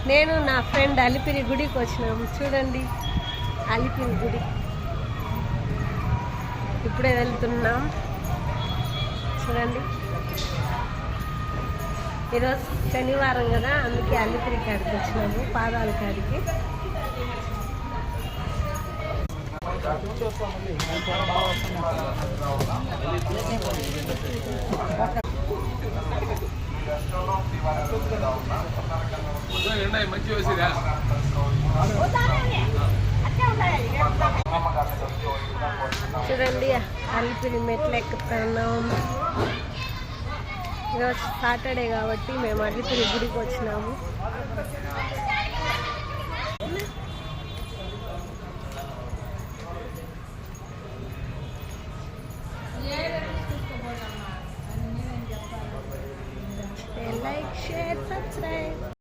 నేను నా ఫ్రెండ్ అలిపిరి గుడికి వచ్చినాము. చూడండి అలిపిరి గుడి. ఇప్పుడే వెళ్తున్నాం. చూడండి ఈరోజు శనివారం కదా, అందుకే అలిపిరి కాడికి వచ్చినాము, పాదాల కాడికి. చూడండి అలిపిరి మెట్లు ఎక్కుతున్నాం. ఈరోజు సాటర్డే కాబట్టి మేము అలిపిరి గుడికి వచ్చినాము.